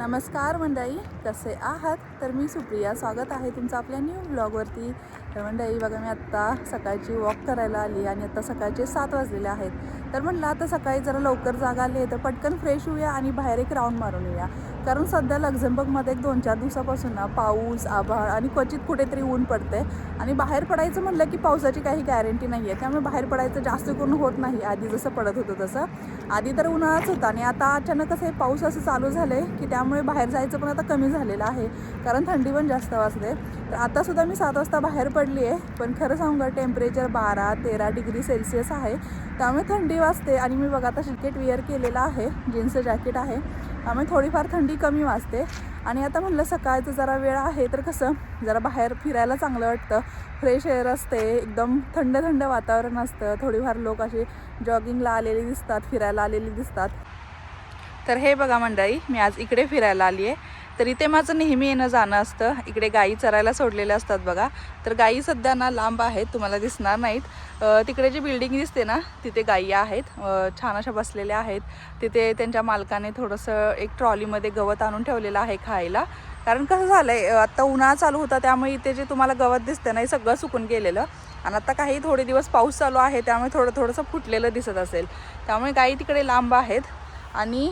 नमस्कार मंडळी, कसे आहात? तर मी सुप्रिया, स्वागत आहे तुमचं आपल्या न्यू ब्लॉगवरती. तर मंडळी बघा, मी आत्ता सकाळची वॉक करायला आली आणि आता सकाळचे 7 वाजलेले आहेत. तर म्हटलं आता सकाळी जरा लवकर जागा आली तर पटकन फ्रेश होऊया आणि बाहेर एक राऊंड मारून येऊया. कारण सध्या लक्झमबर्गमध्ये एक 2-4 दिवसापासून ना पाऊस, आभाळ आणि क्वचित कुठेतरी ऊन पडते आणि बाहेर पडायचं म्हटलं की पावसाची काही गॅरंटी नाही आहे. त्यामुळे बाहेर पडायचं जास्त करून होत नाही. आधी जसं पडत होतं तसं. आधी तर उन्हाळाच होता आणि आता अचानकच हे पाऊस असं चालू झालं आहे की त्यामुळे बाहेर जायचं पण आता कमी झालेलं आहे. कारण थंडी पण जास्त वाजते. तर आतासुद्धा मी 7 वाजता बाहेर पडली आहे, पण खरं सांगू का टेम्परेचर 12-13 डिग्री सेल्सिअस आहे. त्यामुळे थंडी वाजते आणि मी बघा आता जॅकेट वेअर केलेलं आहे, जीन्स जॅकेट आहे, त्यामुळे थोडीफार थंडी कमी वाजते. आणि आता म्हटलं सकाळचं जरा वेळ आहे तर कसं जरा बाहेर फिरायला चांगलं वाटतं. फ्रेश एअर असते, एकदम थंड थंड वातावरण असतं. थोडीफार लोक असे जॉगिंगला आलेले दिसतात, फिरायला आलेले दिसतात. तर हे बघा मंडळी, मी आज इकडे फिरायला आली आहे. तर इथे माझं नेहमी येणं जाणं असतं. इकडे गायी चरायला सोडलेल्या असतात बघा. तर गायी सध्या ना लांब आहेत, तुम्हाला दिसणार नाहीत. तिकडे जी बिल्डिंग दिसते ना तिथे गायी आहेत, छान अशा बसलेल्या आहेत. तिथे त्यांच्या मालकाने थोडंसं एक ट्रॉलीमध्ये गवत आणून ठेवलेलं आहे खायला. कारण कसं झालं आहे, आत्ता उन्हाळा चालू होता त्यामुळे इथे जे तुम्हाला गवत दिसतं ना हे सगळं सुकून गेलेलं. आणि आता काही थोडे दिवस पाऊस चालू आहे त्यामुळे थोडंसं फुटलेलं दिसत असेल. त्यामुळे गायी तिकडे लांब आहेत. आणि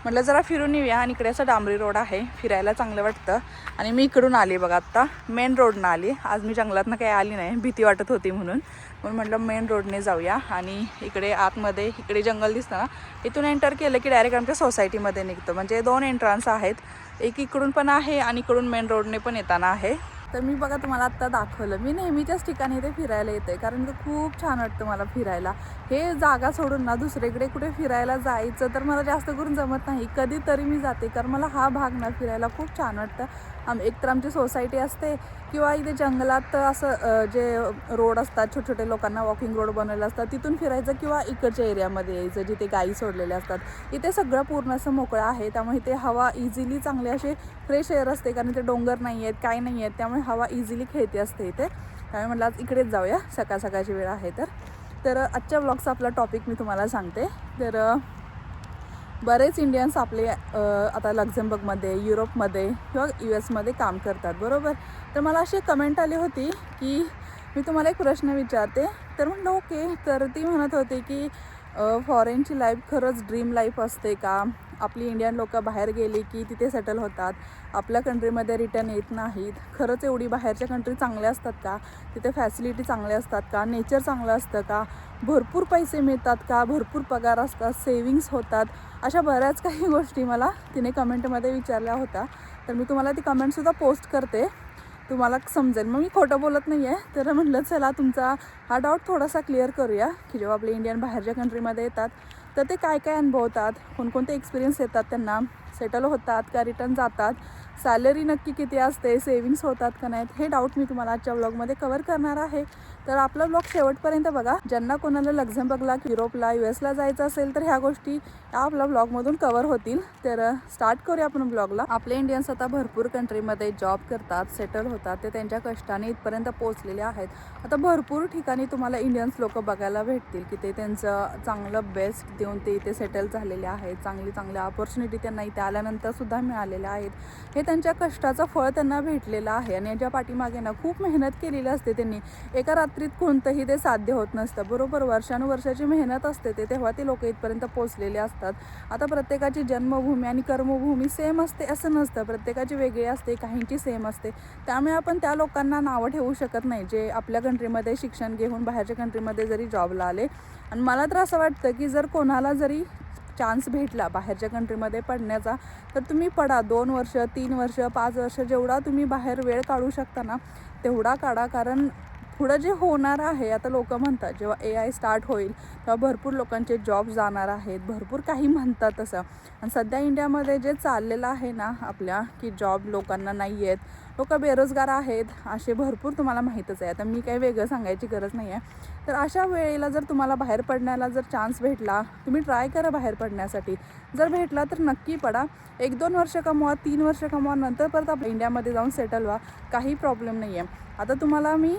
म्हटलं जरा फिरून येऊया. आणि इकडे असं डांबरी रोड आहे, फिरायला चांगलं वाटतं. आणि मी इकडून आली बघा, आत्ता मेन रोडनं आली. आज मी जंगलातनं काही आली नाही, भीती वाटत होती म्हणून म्हटलं मेन रोडने जाऊया. आणि इकडे आतमध्ये इकडे जंगल दिसतं ना, इथून एंटर केलं की डायरेक्ट आमच्या सोसायटीमध्ये निघतं. म्हणजे 2 एंट्रन्स आहेत, एक इकडून पण आहे आणि इकडून मेन रोडने पण येताना आहे. तर मी बघा तुम्हाला आत्ता दाखवलं, मी नेहमीच्याच ठिकाणी इथे फिरायला येते कारण ते खूप छान वाटतं मला फिरायला. हे जागा सोडून ना दुसरीकडे कुठे फिरायला जायचं तर मला जास्त करून जमत नाही. कधीतरी मी जाते कारण मला हा भाग ना फिरायला खूप छान वाटतं. एकतर आमची सोसायटी असते किंवा इथे जंगलात असं जे रोड असतात, छोटे छोटे लोकांना वॉकिंग रोड बनवलेले असतात, तिथून फिरायचं किंवा इकडच्या एरियामध्ये यायचं जिथे गायी सोडलेले असतात. इथे सगळं पूर्ण असं मोकळं आहे, त्यामुळे इथे हवा इझिली चांगली अशी फ्रेश एअर असते. कारण इथे डोंगर नाही आहेत, काही नाही आहेत, त्यामुळे हवा इझिली खेळते असते इथे. त्यामुळे म्हटलं आज इकडेच जाऊया, सकाळ सकाळची वेळ आहे तर आजच्या ब्लॉगचा आपला टॉपिक मी तुम्हाला सांगते. तर बरेच इंडियन्स आपले आता लक्झमबर्गमध्ये, युरोपमध्ये किंवा US काम करतात, बरोबर. तर मला अशी कमेंट आली होती की मी तुम्हाला एक प्रश्न विचारते. तर म्हटलं ओके. तर ती म्हणत होती की फॉरेनची लाईफ खरंच ड्रीम लाईफ असते का? आपली इंडियन लोकं बाहेर गेली की तिथे सेटल होतात, आपल्या कंट्रीमध्ये रिटर्न येत नाहीत. खरंच एवढी बाहेरच्या कंट्री चांगल्या असतात का? तिथे फॅसिलिटी चांगल्या असतात का? नेचर चांगलं असतं का? भरपूर पैसे मिळतात का? भरपूर पगार असतात, सेविंग्स होतात? अशा बऱ्याच काही गोष्टी मला तिने कमेंटमध्ये विचारल्या होत्या. तर मी तुम्हाला ती कमेंटसुद्धा पोस्ट करते, तुम्हाला समजेल. मग मी खोटं बोलत नाही आहे. तर म्हटलं चला तुमचा हा डाऊट थोडासा क्लिअर करूया की जेव्हा आपले इंडियन बाहेरच्या कंट्रीमध्ये येतात तर ते काय काय अनुभवतात, कोणकोणते एक्सपिरियन्स येतात त्यांना, सेटल होतात का रिटर्न जातात, सॅलरी नक्की किती असते, सेविंग्स होतात का नाहीत, हे डाऊट मी तुम्हाला आजच्या ब्लॉगमध्ये कवर करणार आहे. तर आपला ब्लॉग शेवटपर्यंत बघा. ज्यांना कोणाला लक्झमबर्गला, युरोपला, US जायचं असेल तर ह्या गोष्टी आपल्या ब्लॉगमधून कवर होतील. तर स्टार्ट करूया आपण ब्लॉगला. आपले इंडियन्स आता भरपूर कंट्रीमध्ये जॉब करतात, सेटल होतात, ते त्यांच्या कष्टाने इथपर्यंत पोहोचलेले आहेत. आता भरपूर ठिकाणी तुम्हाला इंडियन्स लोक बघायला भेटतील की ते त्यांचं चांगलं बेस्ट देऊन ते इथे सेटल झालेले आहेत. चांगल्या ऑपॉर्च्युनिटी त्यांना इथे आल्यानंतरसुद्धा मिळालेल्या आहेत. हे त्यांच्या कष्टाचं फळ त्यांना भेटलेलं आहे. आणि याच्या पाठीमागे ना खूप मेहनत केलेली असते त्यांनी. एका रात्रीत कोणतंही ते साध्य होत नसतं, बरोबर. वर्षानुवर्षाची मेहनत असते ते, तेव्हा ते लोक इथपर्यंत पोचलेले असतात. आता प्रत्येकाची जन्मभूमी आणि कर्मभूमी सेम असते असं नसतं, प्रत्येकाची वेगळी असते, काहींची सेम असते. त्यामुळे आपण त्या लोकांना नावं ठेवू शकत नाही जे आपल्या कंट्रीमध्ये शिक्षण घेऊन बाहेरच्या कंट्रीमध्ये जरी जॉबला आले. आणि मला तर असं वाटतं की जर कोणाला जरी चान्स भेटला बाहेरच्या कंट्रीमध्ये पडण्याचा तर तुम्ही पडा. 2 वर्ष, 3 वर्ष, 5 वर्ष, जेवढा तुम्ही बाहेर वेळ काढू शकता ना तेवढा काढा. कारण पुढं जे होणार आहे, आता लोक म्हणतात जेव्हा AI स्टार्ट होईल तेव्हा भरपूर लोकांचे जॉब जाणार आहेत, भरपूर काही म्हणतात तसं. आणि सध्या इंडियामध्ये जे चाललेलं आहे ना आपल्या की जॉब लोकांना नाही आहेत, लोक बेरोजगार आहेत, असे भरपूर तुम्हाला माहीतच आहे. आता मी काही वेगळं सांगायची गरज नाही आहे. तर अशा वेळेला जर तुम्हाला बाहेर पडण्याला जर चान्स भेटला, तुम्ही ट्राय करा बाहेर पडण्यासाठी. जर भेटला तर नक्की पडा. 1-2 वर्ष कमवा, 3 वर्ष कमवा, नंतर परत आपल्या इंडियामध्ये जाऊन सेटल व्हा, काही प्रॉब्लेम नाही आहे. आता तुम्हाला मी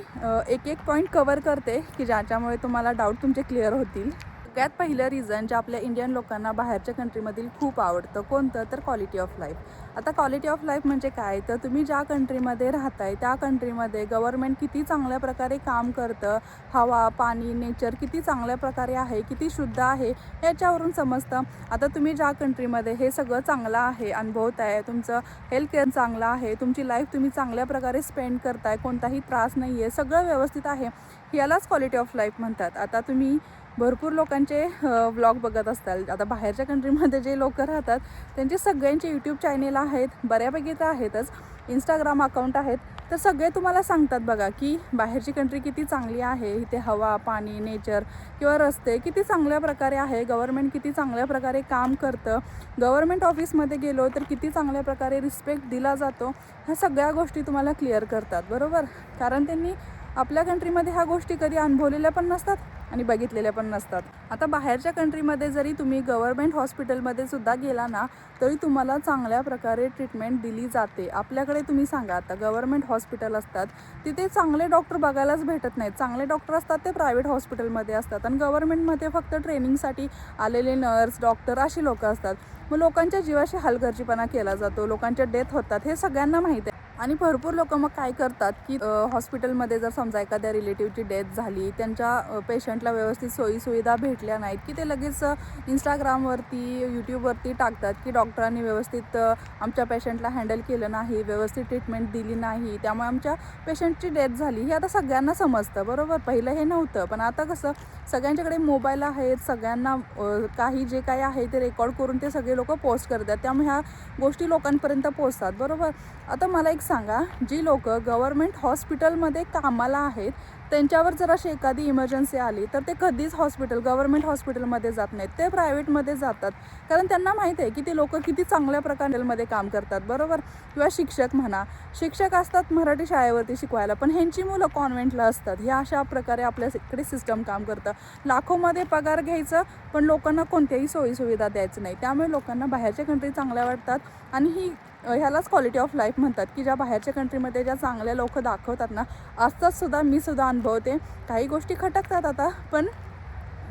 एक पॉईंट कवर करते की ज्याच्यामुळे तुम्हाला डाऊट तुमचे क्लिअर होतील. सगळ्यात पहिलं रिझन जे आपल्या इंडियन लोकांना बाहेरच्या कंट्रीमधील खूप आवडतं कोणतं, तर क्वालिटी ऑफ लाईफ. आता क्वालिटी ऑफ लाईफ म्हणजे काय, तर तुम्ही ज्या कंट्रीमध्ये राहताय त्या कंट्रीमध्ये गव्हर्नमेंट किती चांगल्या प्रकारे काम करतं, हवा, पाणी, नेचर किती चांगल्या प्रकारे आहे, किती शुद्ध आहे, याच्यावरून समजतं. आता तुम्ही ज्या कंट्रीमध्ये हे सगळं चांगलं आहे, अनुभवताय, तुमचं हेल्थ केअर चांगलं आहे, तुमची लाईफ तुम्ही चांगल्या प्रकारे स्पेंड करताय, कोणताही त्रास नाही आहे, सगळं व्यवस्थित आहे, यालाच क्वालिटी ऑफ लाईफ म्हणतात. आता तुम्ही भरपूर लोकांचे व्लॉग बघत असताल. आता बाहेरच्या कंट्रीमध्ये जे लोक राहतात त्यांचे सगळ्यांचे यूट्यूब चॅनेल आहेत, बऱ्यापैकी तर आहेतच, इंस्टाग्राम अकाउंट आहेत, तर सगळे तुम्हाला सांगतात बघा की बाहेरची कंट्री किती चांगली आहे, इथे हवा, पाणी, नेचर किंवा रस्ते किती चांगल्या प्रकारे आहे, गव्हर्नमेंट किती चांगल्या प्रकारे काम करतं, गव्हर्नमेंट ऑफिसमध्ये गेलो तर किती चांगल्या प्रकारे रिस्पेक्ट दिला जातो, ह्या सगळ्या गोष्टी तुम्हाला क्लिअर करतात, बरोबर. कारण त्यांनी आपल्या कंट्रीमध्ये ह्या गोष्टी कधी अनुभवलेल्या पण नसतात आणि बघितलेल्या पण नसतात. आता बाहेरच्या कंट्रीमध्ये जरी तुम्ही गव्हर्नमेंट हॉस्पिटलमध्ये सुद्धा गेला ना तरी तुम्हाला चांगल्या प्रकारे ट्रीटमेंट दिली जाते. आपल्याकडे तुम्ही सांगा, आता गव्हर्नमेंट हॉस्पिटल असतात तिथे चांगले डॉक्टर बघायलाच भेटत नाहीत. चांगले डॉक्टर असतात ते प्रायव्हेट हॉस्पिटलमध्ये असतात आणि गव्हर्नमेंटमध्ये फक्त ट्रेनिंगसाठी आलेले नर्स, डॉक्टर अशी लोक असतात. मग लोकांच्या जीवाशी हलगर्जीपणा केला जातो, लोकांच्या डेथ होतात, हे सगळ्यांना माहीत आहे. आणि भरपूर लोक मग काय करतात की हॉस्पिटलमध्ये जर समजा एखाद्या रिलेटिव्हची डेथ झाली, त्यांच्या पेशंटला व्यवस्थित सोयीसुविधा भेटल्या नाहीत की ते लगेच इंस्टाग्रामवरती, यूट्यूबवरती टाकतात की डॉक्टरांनी व्यवस्थित आमच्या पेशंटला हँडल केलं नाही, व्यवस्थित ट्रीटमेंट दिली नाही, त्यामुळे आमच्या पेशंटची डेथ झाली. हे आता सगळ्यांना समजतं, बरोबर. पहिलं हे नव्हतं, पण आता कसं सगळ्यांच्याकडे मोबाईल आहेत, सगळ्यांना काही जे काही आहे ते रेकॉर्ड करून ते सगळे लोक पोस्ट करतात, त्यामुळे ह्या गोष्टी लोकांपर्यंत पोचतात, बरोबर. आता मला एक सांगा, जी लोक गव्हर्नमेंट हॉस्पिटलमध्ये कामाला आहेत त्यांच्यावर जर अशी एखादी इमर्जन्सी आली तर ते कधीच गव्हर्नमेंट हॉस्पिटलमध्ये जात नाहीत, ते प्रायव्हेटमध्ये जातात. कारण त्यांना माहीत आहे की ते लोक किती चांगल्या प्रकारे काम करतात, बरोबर. किंवा शिक्षक म्हणा, शिक्षक असतात मराठी शाळेवरती शिकवायला, पण ह्यांची मुलं कॉन्व्हेंटला असतात. ह्या अशा प्रकारे आपल्या इकडे सिस्टम काम करतं. लाखोमध्ये पगार घ्यायचं पण लोकांना कोणत्याही सोयीसुविधा द्यायचं नाही, त्यामुळे लोकांना बाहेरच्या कंट्री चांगल्या वाटतात. आणि ह्यालाच क्वालिटी ऑफ लाईफ म्हणतात की ज्या बाहेरच्या कंट्रीमध्ये ज्या चांगल्या लोक दाखवतात ना, असतात सुद्धा, मी सुद्धा अनुभवते. काही गोष्टी खटकतात आता, पण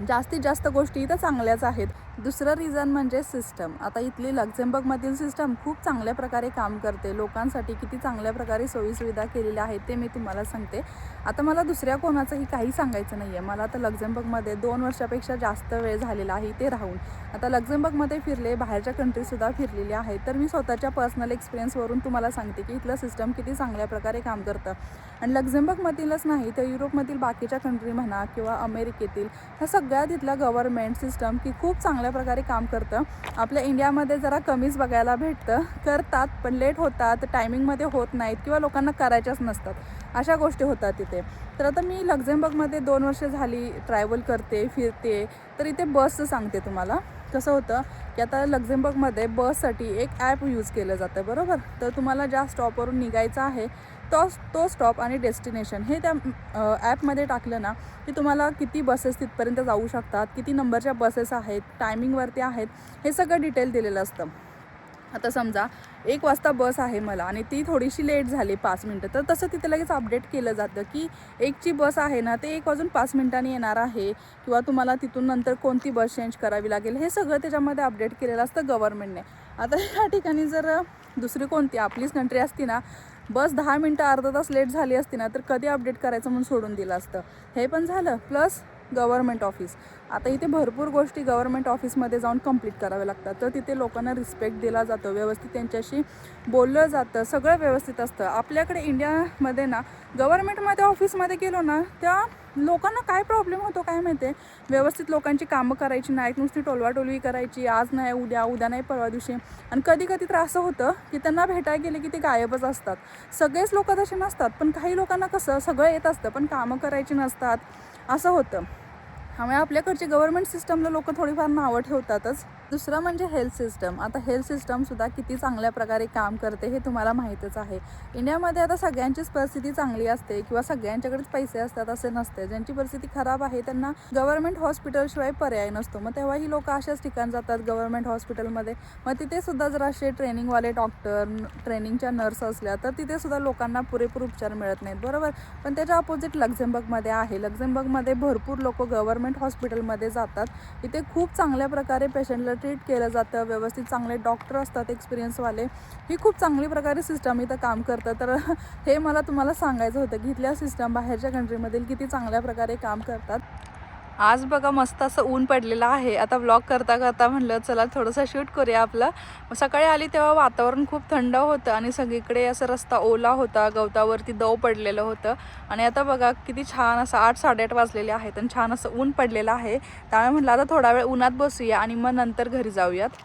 जास्तीत जास्त गोष्टी इथं चांगल्याच आहेत. दुसरं रिझन म्हणजे सिस्टम. आता इथली लक्झेंबर्गमधील सिस्टम खूप चांगल्या प्रकारे काम करते, लोकांसाठी किती चांगल्या प्रकारे सोयीसुविधा केलेल्या आहेत ते मी तुम्हाला सांगते. आता मला दुसऱ्या कोणाचंही काही सांगायचं नाही आहे. मला आता लक्झेंबर्गमध्ये 2 वर्षापेक्षा जास्त वेळ झालेला आहे इथे राहून. आता लक्झेंबर्गमध्ये फिरले, बाहेरच्या कंट्रीसुद्धा फिरलेली आहे, तर मी स्वतःच्या पर्सनल एक्सपिरियन्सवरून तुम्हाला सांगते की इथलं सिस्टम किती चांगल्या प्रकारे काम करतं. आणि लक्झेंबर्गमधीलच नाही तर युरोपमधील बाकीच्या कंट्री म्हणा किंवा अमेरिकेतील, ह्या सगळ्या तिथल्या गव्हर्नमेंट सिस्टम की खूप चांगल्या प्रकारे काम करतं. आपल्या इंडियामध्ये जरा कमीच बघायला भेटतं, करतात पण लेट होतात, टायमिंगमध्ये होत नाहीत किंवा लोकांना करायच्याच नसतात, अशा गोष्टी होतात तिथे. तर आता मी लक्झेंबर्गमध्ये 2 वर्ष झाली ट्रॅव्हल करते, फिरते, तर इथे बसचं सांगते तुम्हाला. कसं होतं की आता लक्झेंबर्गमध्ये बससाठी एक ॲप यूज केलं जातं, बरोबर. तर तुम्हाला ज्या स्टॉपवरून निघायचं आहे तो स्टॉप आणि डेस्टिनेशन हे त्या ॲपमध्ये टाकलं ना की तुम्हाला किती बसेस तिथपर्यंत जाऊ शकतात, किती नंबरच्या बसेस आहेत, टायमिंगवरती आहेत, हे सगळं डिटेल दिलेलं असतं. आता समजा 1 वाजता बस आहे मला आणि ती थोडीशी लेट झाली 5 मिनटं, तर तसं तिथे लगेच अपडेट केलं जातं की 1ची बस आहे ना ते 1:05 येणार आहे किंवा तुम्हाला तिथून नंतर कोणती बस चेंज करावी लागेल, हे सगळं त्याच्यामध्ये अपडेट केलेलं असतं गव्हर्नमेंटने. आता ह्या ठिकाणी जर दुसरी कोणती आपलीच कंट्री असती ना, बस 10 मिनटं अर्धा तास लेट झाली असती ना तर कधी अपडेट करायचं म्हणून सोडून दिलं असतं. हे पण झालं, प्लस गव्हर्नमेंट ऑफिस. आता इथे भरपूर गोष्टी गव्हर्नमेंट ऑफिसमध्ये जाऊन कंप्लीट कराव्या लागतात, तर तिथे लोकांना रिस्पेक्ट दिला जातो, व्यवस्थित त्यांच्याशी बोललं जातं, सगळं व्यवस्थित असतं. आपल्याकडे इंडियामध्ये ना गव्हर्नमेंटमध्ये ऑफिसमध्ये गेलो ना त्या लोकांना काय प्रॉब्लेम होतो काय माहिती आहे, व्यवस्थित लोकांची कामं करायची नाहीत, नुसती टोलवाटोलवी करायची, आज नाही उद्या नाही परवा दिवशी. आणि कधी कधी तर असं होतं की त्यांना भेटायला गेले की ते गायबच असतात. सगळेच लोक तसे नसतात, पण काही लोकांना कसं सगळं येत असतं पण कामं करायची नसतात, असं होतं. त्यामुळे आपल्याकडची गव्हर्नमेंट सिस्टमला लोक थोडीफार नावं ठेवतातच. दुसरं म्हणजे हेल्थ सिस्टम. आता हेल्थ सिस्टमसुद्धा किती चांगल्या प्रकारे काम करते हे तुम्हाला माहीतच आहे. इंडियामध्ये आता सगळ्यांचीच परिस्थिती चांगली असते किंवा सगळ्यांच्याकडेच पैसे असतात असे नसते. ज्यांची परिस्थिती खराब आहे त्यांना गव्हर्नमेंट हॉस्पिटलशिवाय पर्याय नसतो. मग तेव्हा ही लोक अशाच ठिकाणी जातात गव्हर्नमेंट हॉस्पिटलमध्ये. मग तिथेसुद्धा जर असे ट्रेनिंगवाले डॉक्टर, ट्रेनिंगच्या नर्स असल्या तर तिथेसुद्धा लोकांना पुरेपूर उपचार मिळत नाहीत, बरोबर. पण त्याच्या अपोजिट लक्झेंबर्गमध्ये आहे. लक्झेंबर्गमध्ये भरपूर लोक गव्हर्नमेंट हॉस्पिटलमध्ये जातात. इथे खूप चांगल्या प्रकारे पेशंटला ट्रीट केलं जातं. व्यवस्थित चांगले डॉक्टर असतात एक्सपिरियन्सवाले. ही खूप चांगली प्रकारे सिस्टम इथं काम करतं. तर हे मला तुम्हाला सांगायचं होतं की इथल्या सिस्टम बाहेरच्या कंट्रीमधील किती चांगल्या प्रकारे काम करतात. आज बघा मस्त असं ऊन पडलेलं आहे. आता व्लॉग करता करता म्हणलं चला थोडंसं शूट करूया आपलं. सकाळी आली तेव्हा वातावरण खूप थंड होतं आणि सगळीकडे असं रस्ता ओला होता, गवतावरती दव पडलेलं होतं. आणि आता बघा किती छान असं 8-8:30 वाजलेले आहेत आणि छान असं ऊन पडलेलं आहे. त्यामुळे म्हटलं आता थोडा वेळ उन्हात बसूया आणि मग नंतर घरी जाऊयात.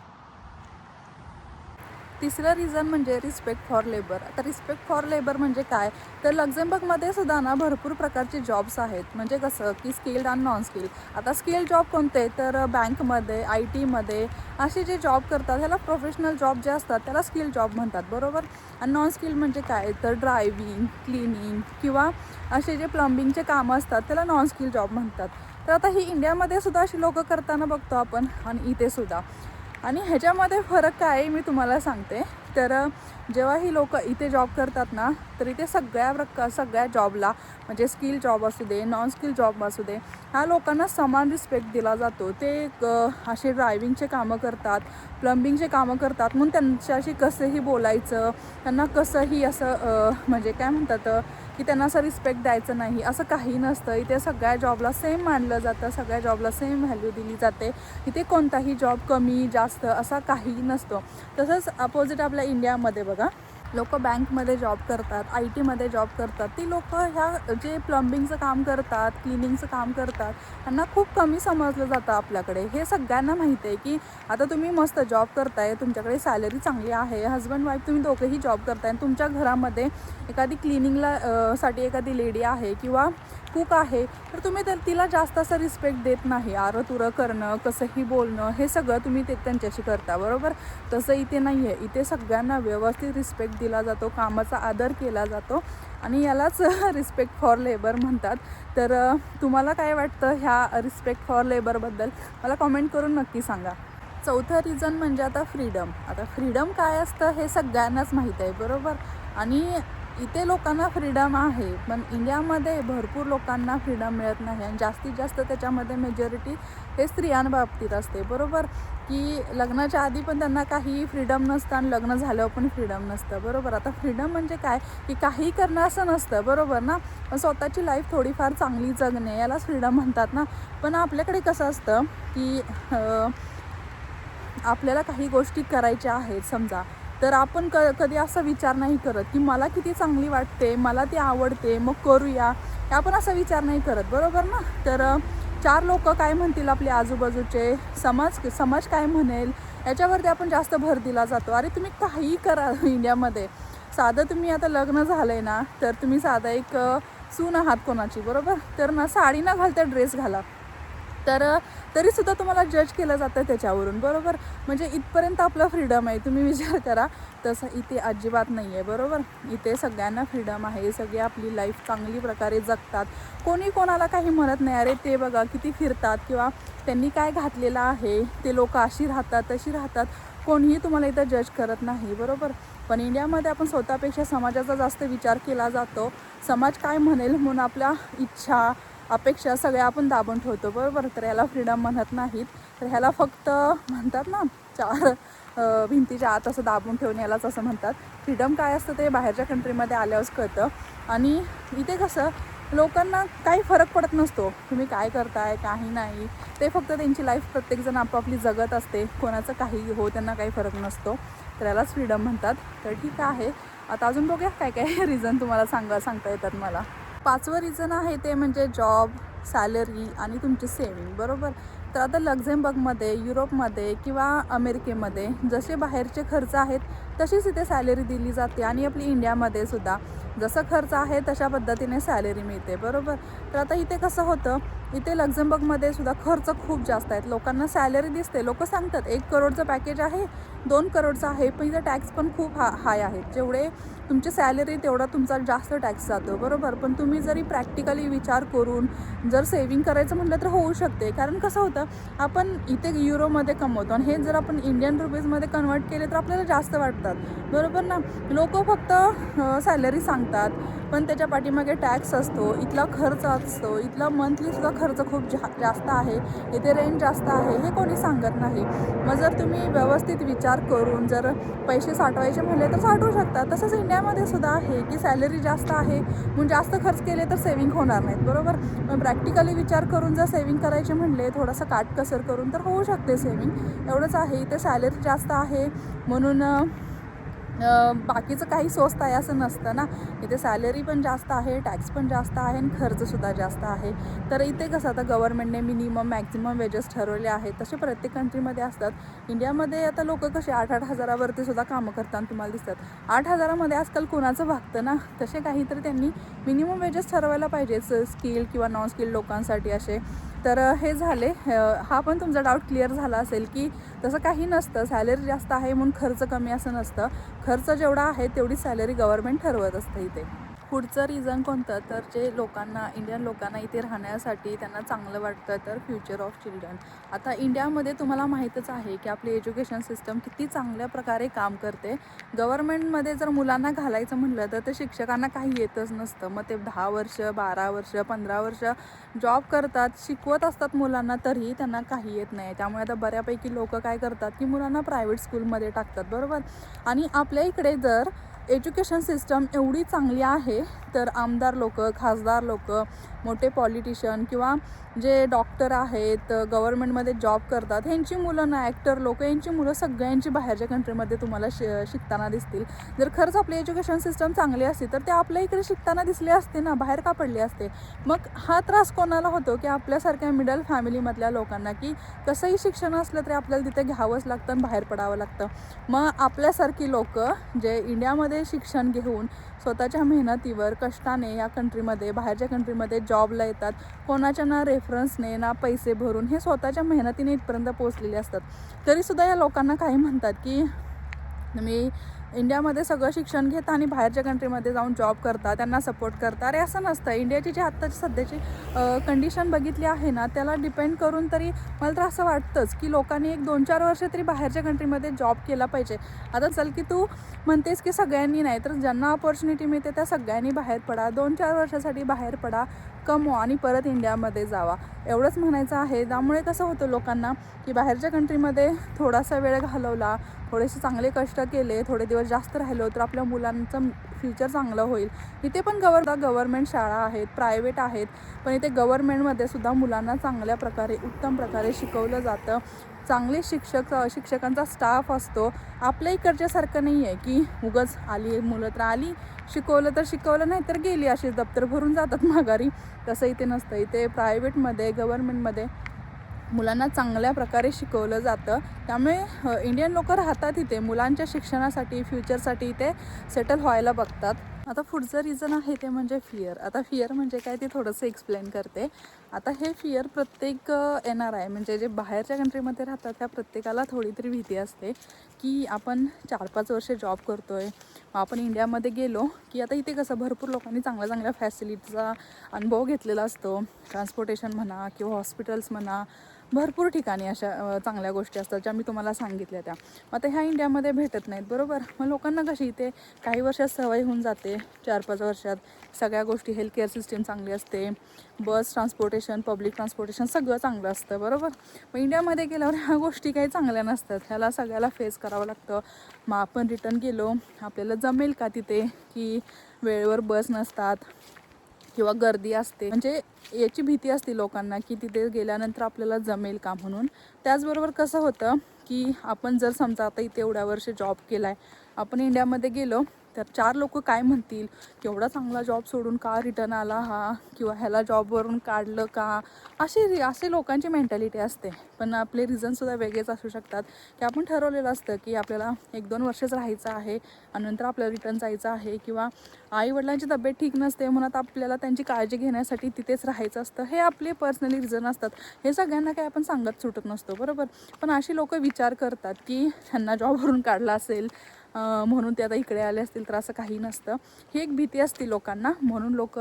तिसरं रिझन म्हणजे रिस्पेक्ट फॉर लेबर. आता रिस्पेक्ट फॉर लेबर म्हणजे काय, तर लक्झेंबर्गमध्ये सुद्धा ना भरपूर प्रकारचे जॉब्स आहेत. म्हणजे कसं की स्किल्ड आणि नॉन स्किल्ड. आता स्किल्ड जॉब कोणते, तर बँकमध्ये, IT मध्ये असे जे जॉब करतात ह्याला प्रोफेशनल जॉब जे असतात त्याला स्किल जॉब म्हणतात, बरोबर. आणि नॉन स्किल म्हणजे काय, तर ड्रायव्हिंग, क्लिनिंग किंवा असे जे प्लंबिंगचे कामं असतात त्याला नॉन स्किल जॉब म्हणतात. तर आता ही इंडियामध्ये सुद्धा अशी लोकं करताना बघतो आपण आणि इथे सुद्धा. आणि ह्याच्यामध्ये फरक काय आहे मी तुम्हाला सांगते. तर जेव्हा ही लोक इथे जॉब करतात ना तर इथे सगळ्या जॉबला म्हणजे स्किल जॉब असू दे, नॉन स्किल जॉब असू दे, ह्या लोकांना समान रिस्पेक्ट दिला जातो. ते असे ड्रायव्हिंगचे कामं करतात, प्लंबिंगचे कामं करतात म्हणून त्यांच्याशी कसंही बोलायचं, त्यांना कसंही असं म्हणजे काय म्हणतात की त्यांना असं रिस्पेक्ट द्यायचं नाही असं काही नसतं. इथे सगळ्या जॉबला सेम मानलं जातं, सगळ्या जॉबला सेम व्हॅल्यू दिली जाते. इथे कोणताही जॉब कमी जास्त असा काही नसतो. तसंच अपोजिट आपल्या इंडियामध्ये बघा, लोक बँकमध्ये जॉब करतात, IT मध्ये जॉब करतात. ती लोक ह्या जे प्लंबिंगचं काम करतात, क्लिनिंगचं काम करतात त्यांना खूप कमी समजलं जातं आपल्याकडे. हे सगळ्यांना माहिती आहे की आता तुम्ही मस्त जॉब करताय, तुमच्याकडे सॅलरी चांगली आहे, हजबंड वाईफ तुम्ही दोघंही जॉब करताय आणि तुमच्या घरामध्ये एखादी क्लिनिंगला साठी एखादी लेडी आहे किंवा कुक आहे तर तुम्ही तिला जास्त असं रिस्पेक्ट देत नाही. आरं तुरं करणं, कसंही बोलणं हे सगळं तुम्ही त्यांच्याशी करता, बरोबर. तसं इथे नाही आहे. इथे सगळ्यांना व्यवस्थित रिस्पेक्ट दिला जातो, कामाचा आदर केला जातो आणि यालाच रिस्पेक्ट फॉर लेबर म्हणतात. तर तुम्हाला काय वाटतं ह्या रिस्पेक्ट फॉर लेबरबद्दल मला कॉमेंट करून नक्की सांगा. चौथं रिझन म्हणजे आता फ्रीडम. आता फ्रीडम काय असतं हे सगळ्यांनाच माहीत आहे, बरोबर. आणि इथे लोकांना फ्रीडम आहे पण इंडियामध्ये भरपूर लोकांना फ्रीडम मिळत नाही आणि जास्तीत जास्त त्याच्यामध्ये मेजॉरिटी हे स्त्रियांबाबतीत असते, बरोबर. की लग्नाच्या आधी पण त्यांना काही फ्रीडम नसतं आणि लग्न झाल्यावर पण फ्रीडम नसतं, बरोबर. आता फ्रीडम म्हणजे काय की काही करणं असं नसतं, बरोबर ना. पण स्वतःची लाईफ थोडीफार चांगली जगणे यालाच फ्रीडम म्हणतात ना. पण आपल्याकडे कसं असतं की आपल्याला काही गोष्टी करायच्या आहेत समजा, तर आपण कधी असा विचार नाही करत की मला किती चांगली वाटते, मला ती आवडते, मग करूया, हे आपण असा विचार नाही करत, बरोबर ना. तर 4 लोक काय म्हणतील आपले आजूबाजूचे, समाज काय म्हणेल याच्यावरती आपण जास्त भर दिला जातो. अरे तुम्ही काहीही करा इंडियामध्ये, साधं तुम्ही आता लग्न झालं आहे ना तर तुम्ही साधं एक सून आहात कोणाची, बरोबर, तर ना साडी न घालता ड्रेस घाला तर तरीसुद्धा तुम्हाला जज केलं जातं त्याच्यावरून, बरोबर. म्हणजे इथपर्यंत आपलं फ्रीडम आहे, तुम्ही विचार करा. तसं इथे अजिबात नाही आहे, बरोबर. इथे सगळ्यांना फ्रीडम आहे, सगळे आपली लाईफ चांगली प्रकारे जगतात. कोणी कोणाला काही म्हणत नाही, अरे ते बघा किती फिरतात किंवा त्यांनी काय घातलेलं आहे, ते लोक अशी राहतात तशी राहतात, कोणीही तुम्हाला इथं जज करत नाही, बरोबर. पण इंडियामध्ये आपण स्वतःपेक्षा समाजाचा जास्त विचार केला जातो. समाज काय म्हणेल म्हणून आपल्या इच्छा अपेक्षा सगळ्या आपण दाबून ठेवतो, बरोबर. तर ह्याला फ्रीडम म्हणत नाहीत, तर ह्याला फक्त म्हणतात ना 4 भिंतीच्या आत असं दाबून ठेवून यालाच असं म्हणतात. फ्रीडम काय असतं ते बाहेरच्या कंट्रीमध्ये आल्यावरच कळतं. आणि इथे कसं लोकांना काही फरक पडत नसतो तुम्ही काय करताय काही नाही, ते फक्त त्यांची लाईफ प्रत्येकजण आपापली जगत असते, कोणाचं काही हो त्यांना काही फरक नसतो. तर यालाच फ्रीडम म्हणतात. तर ठीक आहे, आता अजून बघूया काय काय रिझन तुम्हाला सांगता येतात मला. 5वं रिझन आहे ते म्हणजे जॉब, सॅलरी आणि तुमची सेविंग, बरोबर. तर आता लक्झेंबर्गमध्ये, युरोपमध्ये किंवा अमेरिकेमध्ये जसे बाहेरचे खर्च आहेत तशीच इथे सॅलरी दिली जाते आणि आपली इंडियामध्ये सुद्धा जसं खर्च आहे तशा पद्धतीने सॅलरी मिळते, बरोबर. तर आता इथे कसं होतं इथे लक्झमबर्गमध्ये सुद्धा खर्च खूप जास्त आहेत. लोकांना सॅलरी दिसते, लोक सांगतात 1 करोडचं पॅकेज आहे, 2 करोडचं आहे, पण इथं टॅक्स पण खूप हाय आहेत. जेवढे तुमची सॅलरी तेवढा तुमचा जास्त टॅक्स जातो, बरोबर. पण तुम्ही जरी प्रॅक्टिकली विचार करून जर सेविंग करायचं म्हटलं तर होऊ शकते. कारण कसं होतं, आपण इथे युरोमध्ये कमवतो आणि हे जर आपण इंडियन रुपीजमध्ये कन्वर्ट केले तर आपल्याला जास्त वाटतात, बरोबर ना. लोक फक्त सॅलरी सांगतात, पण त्याच्या पाठीमागे टॅक्स असतो, इथला खर्च असतो, इथला मंथलीसुद्धा खर्च खूप जास्त आहे, इथे रेंट जास्त आहे, हे कोणी सांगत नाही. मग जर तुम्ही व्यवस्थित विचार करून जर पैसे साठवायचे म्हणले तर साठवू शकता. तसंच इंडियामध्ये सुद्धा आहे की सॅलरी जास्त आहे म्हणून जास्त खर्च केले तर सेविंग होणार नाहीत, बरोबर. मग प्रॅक्टिकली विचार करून जर सेविंग करायचे म्हणले, थोडंसं काटकसर करून तर होऊ शकते सेविंग. एवढंच आहे. इथे सॅलरी जास्त आहे म्हणून बाकीचं काही स्वस्त आहे असं नसतं ना. इथे सॅलरी पण जास्त आहे, टॅक्स पण जास्त आहे आणि खर्चसुद्धा जास्त आहे. तर इथे कसं आता गव्हर्नमेंटने मिनिमम मॅक्झिमम वेजेस ठरवले आहेत, तसे प्रत्येक कंट्रीमध्ये असतात. इंडियामध्ये आता लोक कसे 8-8 हजारावरती सुद्धा कामं करताना तुम्हाला दिसतात. 8 हजारामध्ये आजकाल कोणाचं भागतं ना. तसे काहीतरी त्यांनी मिनिमम वेजेस ठरवायला पाहिजेच स्किल किंवा नॉन स्किल लोकांसाठी असे. तर हे झाले. हा पण तुमचा डाऊट क्लिअर झाला असेल की तसं काही नसतं, सॅलरी जास्त आहे म्हणून खर्च कमी असं नसतं. खर्च जेवढा आहे तेवढी सॅलरी गव्हर्नमेंट ठरवत असतं इथे. पुढचं रिझन कोणतं, तर जे लोकांना, इंडियन लोकांना इथे राहण्यासाठी त्यांना चांगलं वाटतं, तर फ्युचर ऑफ चिल्ड्रन. आता इंडियामध्ये तुम्हाला माहीतच आहे की आपली एज्युकेशन सिस्टम किती चांगल्या प्रकारे काम करते. गव्हर्नमेंटमध्ये जर मुलांना घालायचं म्हटलं तर ते शिक्षकांना काही येतच नसतं. मग ते 10 वर्ष, 12 वर्ष, 15 वर्ष जॉब करतात, शिकवत असतात मुलांना, तरीही त्यांना काही येत नाही. त्यामुळे आता बऱ्यापैकी लोक काय करतात की मुलांना प्रायव्हेट स्कूलमध्ये टाकतात, बरोबर. आणि आपल्या इकडे जर एज्युकेशन सिस्टम एवढी चांगली आहे तर आमदार लोक, खासदार लोक, मोठे पॉलिटिशियन किंवा जे डॉक्टर आहेत, गव्हर्नमेंटमध्ये जॉब करतात, ह्यांची मुलं ना, ॲक्टर लोक, यांची मुलं सगळ्यांची बाहेरच्या कंट्रीमध्ये तुम्हाला शिकताना दिसतील. जर खरंच आपली एज्युकेशन सिस्टम चांगली असते तर ते आपल्या इकडे शिकताना दिसले असते ना, बाहेर का पडले असते. मग हा त्रास कोणाला होतो की आपल्यासारख्या मिडल फॅमिलीमधल्या लोकांना, की कसंही शिक्षण असलं तरी आपल्याला तिथे घ्यावंच लागतं आणि बाहेर पडावं लागतं. मग आपल्यासारखी लोक जे इंडियामध्ये शिक्षण घेऊन स्वतःच्या मेहनतीवर कष्टाने या कंट्रीमध्ये, बाहेरच्या कंट्रीमध्ये जॉबला येतात, कोणाच्या ना रेफरन्सने ना पैसे भरून, हे स्वतःच्या मेहनतीने इथपर्यंत पोहोचलेले असतात. तरीसुद्धा या लोकांना काही म्हणतात की तुम्ही इंडियामध्ये सगळं शिक्षण घेता आणि बाहेरच्या कंट्रीमध्ये जाऊन जॉब करता, त्यांना सपोर्ट करता. अरे असं नसतं. इंडियाची जी आत्ताची सध्याची कंडिशन बघितली आहे ना, त्याला डिपेंड करून तरी मला तर असं वाटतंच की लोकांनी 1-2-4 वर्ष तरी बाहेरच्या कंट्रीमध्ये जॉब केला पाहिजे. आता चल की तू म्हणतेस की सगळ्यांनी नाही, तर ज्यांना ऑपॉर्च्युनिटी मिळते त्या सगळ्यांनी बाहेर पडा, 2-4 वर्षासाठी बाहेर पडा, कमवा आणि परत इंडियामध्ये जावा, एवढंच म्हणायचं आहे. त्यामुळे कसं होतं लोकांना की बाहेरच्या कंट्रीमध्ये थोडासा वेळ घालवला, थोडेसे चांगले कष्ट केले, थोडे दिवस जास्त राहिलो तर आपल्या मुलांचं फ्युचर चांगलं होईल. इथे पण गव्हर्नमेंट शाळा आहेत, प्रायव्हेट आहेत, पण इथे गव्हर्नमेंटमध्ये सुद्धा मुलांना चांगल्या प्रकारे, उत्तम प्रकारे शिकवलं जातं. चांगले शिक्षकांचा स्टाफ असतो. आपल्या इकडच्यासारखं नाही आहे की उगाच आली मुलं तर आली, शिकवलं तर शिकवलं, नाही तर गेली, अशी दप्तर भरून जातात माघारी. तसं इथे नसतं. इथे प्रायव्हेटमध्ये, गव्हर्नमेंटमध्ये मुलांना चांगल्या प्रकारे शिकवलं जातं. त्यामुळे इंडियन लोक राहतात इथे, मुलांच्या शिक्षणासाठी, फ्युचरसाठी इथे सेटल व्हायला बघतात. आता पुढचं रिझन आहे ते म्हणजे फिअर. आता फिअर म्हणजे काय ते थोडंसं एक्सप्लेन करते. आता हे फिअर प्रत्येक येणार आहे, म्हणजे जे बाहेरच्या कंट्रीमध्ये राहतात त्या प्रत्येकाला थोडी तरी भीती असते की आपण 4-5 वर्ष जॉब करतो आहे, मग आपण इंडियामध्ये गेलो की आता इथे कसं भरपूर लोकांनी चांगल्या चांगल्या फॅसिलिटीचा अनुभव घेतलेला असतो. ट्रान्सपोर्टेशन म्हणा किंवा हॉस्पिटल्स म्हणा, भरपूर ठिकाणी अशा चांगल्या गोष्टी असतात ज्या मी तुम्हाला सांगितल्या त्या. आता ह्या इंडियामध्ये भेटत नाहीत, बरोबर. मग लोकांना कशी इथे काही वर्षात सवय होऊन जाते, 4-5 वर्षात सगळ्या गोष्टी, हेल्थ केअर सिस्टीम चांगली असते, बस ट्रान्सपोर्टेशन, पब्लिक ट्रान्सपोर्टेशन सगळं चांगलं असतं, बरोबर. मग इंडियामध्ये गेल्यावर ह्या गोष्टी काही चांगल्या नसतात, ह्याला सगळ्याला फेस करावं लागतं. मग आपण रिटर्न गेलो, आपल्याला जमेल का तिथे, की वेळेवर बस नसतात किंवा गर्दी असते, म्हणजे याची भीती असते लोकांना की तिथे गेल्यानंतर आपल्याला जमेल का म्हणून. त्याचबरोबर कसं होतं की आपण जर समजा आता इथे एवढ्या वर्ष जॉब केला आहे, आपण इंडियामध्ये गेलो तर 4 लोक काय म्हणतील, केवढा चांगला जॉब सोडून का रिटर्न आला हा, किंवा ह्याला जॉबवरून काढलं का, असे लोकांची मेंटॅलिटी असते. पण आपले रिझनसुद्धा वेगळेच असू शकतात, की आपण ठरवलेलं असतं की आपल्याला 1-2 वर्षच राहायचं आहे आणि नंतर आपल्याला रिटर्न जायचं आहे, किंवा आईवडिलांची तब्येत ठीक नसते म्हणून आपल्याला त्यांची काळजी घेण्यासाठी तिथेच राहायचं असतं. हे आपले पर्सनली रिझन असतात. हे सगळ्यांना काही आपण सांगत सुटत नसतो, बरोबर. पण अशी लोक विचार करतात की ह्यांना जॉबवरून काढला असेल म्हणून ते आता इकडे आले असतील, तर असं काही नसतं. ही एक भीती असते लोकांना, म्हणून लोक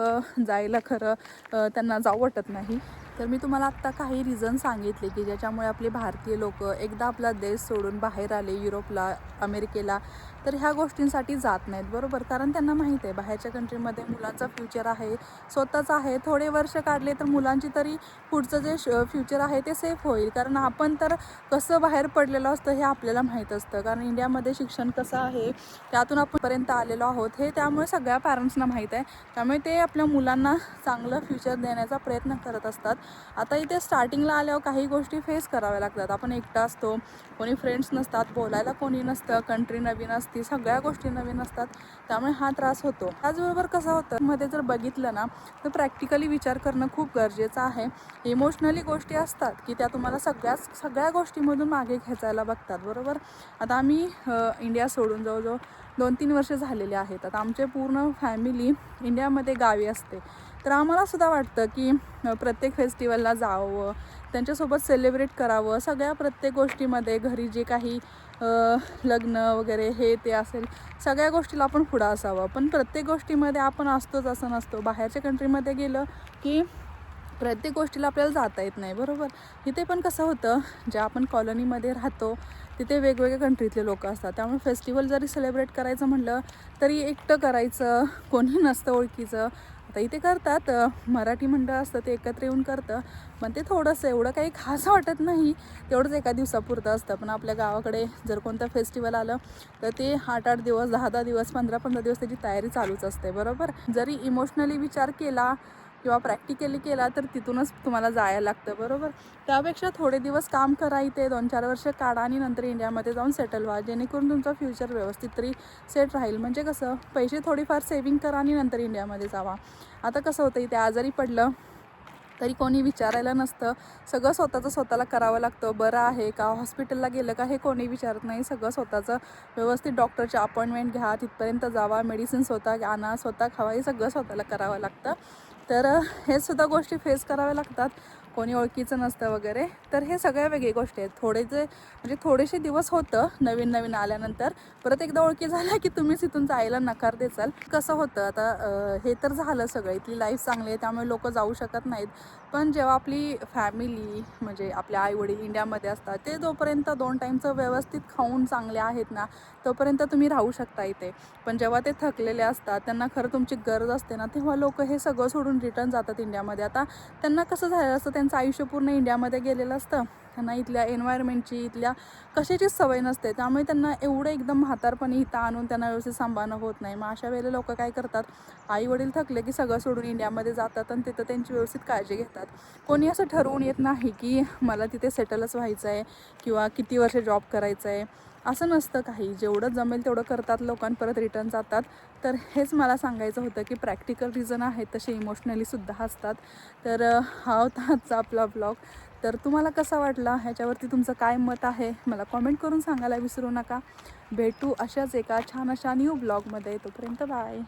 जायला खरं त्यांना जाऊ वाटत नाही. तर मी तुम्हाला आत्ता काही रिझन सांगितले की ज्याच्यामुळे आपले भारतीय लोक एकदा आपला देश सोडून बाहेर आले, युरोपला, अमेरिकेला, तर ह्या गोष्टींसाठी जात नाहीत, बरोबर. कारण त्यांना माहीत आहे बाहेरच्या कंट्रीमध्ये मुलांचा फ्युचर आहे, स्वतःच आहे. थोडे वर्ष काढले तर मुलांची तरी पुढचं जे फ्युचर आहे ते सेफ होईल. कारण आपण तर कसं बाहेर पडलेलं असतं हे आपल्याला माहीत असतं, कारण इंडियामध्ये शिक्षण कसं आहे त्यातून आपणपर्यंत आलेलो आहोत हे त्यामुळे सगळ्या पॅरेंट्सना माहीत आहे. त्यामुळे ते आपल्या मुलांना चांगलं फ्युचर देण्याचा प्रयत्न करत असतात. आता इथे स्टार्टिंगला आल्यावर काही गोष्टी फेस कराव्या लागतात. आपण एकटा असतो, कोणी फ्रेंड्स नसतात, बोलायला कोणी नसतं, कंट्री नवीन असते, सगळ्या गोष्टी नवीन असतात, त्यामुळे हा त्रास होतो. त्याचबरोबर कसं होतं मध्ये जर बघितलं ना तर प्रॅक्टिकली विचार करणं खूप गरजेचं आहे. इमोशनली गोष्टी असतात की त्या तुम्हाला सगळ्या गोष्टीमधून मागे खेचायला बघतात, बरोबर. आता आम्ही इंडिया सोडून जवळजवळ 2-3 वर्ष झालेले आहेत. आता आमचे पूर्ण फॅमिली इंडियामध्ये गावी असते, तर आम्हालासुद्धा वाटतं की प्रत्येक फेस्टिवलला जावं, त्यांच्यासोबत सेलिब्रेट करावं, सगळ्या प्रत्येक गोष्टीमध्ये घरी जे काही लग्न वगैरे हे ते असेल सगळ्या गोष्टीला आपण पुढं असावं. पण प्रत्येक गोष्टीमध्ये आपण असतोच असं नसतो. बाहेरच्या कंट्रीमध्ये गेलं की प्रत्येक गोष्टीला आपल्याला जाता येत नाही, बरोबर. इथे पण कसं होतं, ज्या आपण कॉलनीमध्ये राहतो तिथे वेगवेगळ्या कंट्रीतले लोक असतात, त्यामुळे फेस्टिवल जरी सेलिब्रेट करायचं म्हटलं तरी एकटं करायचं, कोणी नसतं ओळखीचं. आता इथे करतात, मराठी मंडळ असतं ते एकत्र येऊन करतं, पण ते थोडंसं एवढं काही खास वाटत नाही, तेवढंच एका दिवसापुरतं असतं. पण आपल्या गावाकडे जर कोणतं फेस्टिवल आलं तर ते 8-8 दिवस, 10-10 दिवस, 15-15 दिवस त्याची तयारी चालूच असते, बरोबर. जरी इमोशनली विचार केला किंवा प्रॅक्टिकली केला तर तिथूनच तुम्हाला जायला लागतं, बरोबर. त्यापेक्षा थोडे दिवस काम करा इथे, 2-4 वर्ष काढा आणि नंतर इंडियामध्ये जाऊन सेटल व्हा, जेणेकरून तुमचं फ्युचर व्यवस्थित तरी सेट राहील. म्हणजे कसं, पैसे थोडीफार सेविंग करा आणि नंतर इंडियामध्ये जावा. आता कसं होतं, इथे आजारी पडलं तरी कोणी विचारायला नसतं, सगळं स्वतःला करावं लागतं. बरं आहे का, हॉस्पिटलला गेलं का हे कोणी विचारत नाही. सगळं स्वतःचं व्यवस्थित डॉक्टरची अपॉइंटमेंट घ्या, तिथपर्यंत जावा, मेडिसिन स्वतः आणा, स्वतः खावा, हे सगळं स्वतःला करावं लागतं. तर हे सुद्धा गोष्टी फेस कराव्या लागतात, कोणी ओळखीचं नसतं वगैरे. तर हे सगळ्या वेगळी गोष्टी आहेत. म्हणजे थोडेसे दिवस होतं नवीन आल्यानंतर, परत एकदा ओळखी झाल्या की तुम्हीच इथून जायला नकार देचाल. कसं होतं आता, हे तर झालं सगळं, इथली लाईफ चांगली आहे त्यामुळे लोक जाऊ शकत नाहीत. पण जेव्हा आपली फॅमिली म्हणजे आपले आईवडील इंडियामध्ये असतात, ते जोपर्यंत 2 टाईमचं व्यवस्थित खाऊन चांगले आहेत ना तोपर्यंत तुम्ही राहू शकता इथे. पण जेव्हा ते थकलेले असतात, त्यांना खरं तुमची गरज असते ना, तेव्हा लोक हे सगळं सोडून रिटर्न जातात इंडियामध्ये. आता त्यांना कसं झालेलं असतं, त्यांचं आयुष्य पूर्ण इंडियामध्ये गेलेलं असतं, त्यांना इथल्या एन्व्हायरमेंटची, इथल्या कशाचीच सवय नसते, त्यामुळे त्यांना एवढं एकदम म्हातारपणी इथं आणून त्यांना व्यवस्थित सांभाळणं होत नाही. मग अशा वेळेला लोक काय करतात, आईवडील थकले की सगळं सोडून इंडियामध्ये जातात आणि तिथं त्यांची व्यवस्थित काळजी घेतात. कोणी असं ठरवून येत नाही की मला तिथे सेटलच व्हायचं आहे किंवा किती वर्ष जॉब करायचं आहे, असं नसतं काही. जेवढं जमेल तेवढं करतात लोक आणि परत रिटर्न जातात. तर हेच मला सांगायचं होतं की प्रॅक्टिकल रिझन आहेत तसे इमोशनलीसुद्धा असतात. तर हा होता आजचा आपला ब्लॉग. तर तुम्हाला कसा वाटला, ह्याच्यावरती तुमचं काय मत आहे मला कॉमेंट करून सांगायला विसरू नका. भेटू अशाच एका छान अशा न्यू ब्लॉगमध्ये. तोपर्यंत बाय.